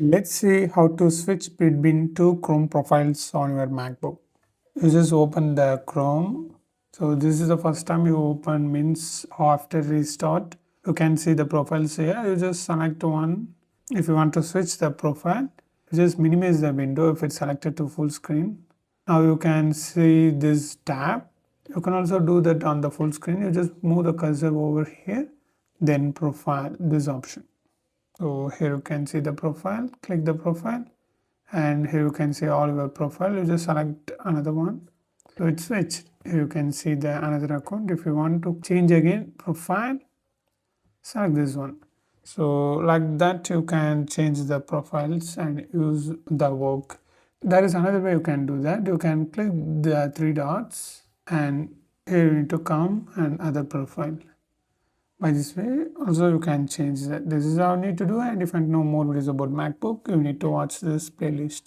Let's see how to switch between two Chrome profiles on your MacBook. You just open the Chrome. So this is the first time you open, means after restart. You can see the profiles here. You just select one. If you want to switch the profile, you just minimize the window if it's selected to full screen. Now you can see this tab. You can also do that on the full screen. You just move the cursor over here, then profile, this option. So here you can see the profile, click the profile, and here you can see all your profile. You just select another one. So it's switched. Here you can see the another account. If you want to change again profile, select this one. So like that you can change the profiles and use the work. There is another way you can do that. You can click the three dots and here you need to come and other profile. By this way also you can change that. This is how you need to do, and if you know more videos about MacBook, you need to watch this playlist.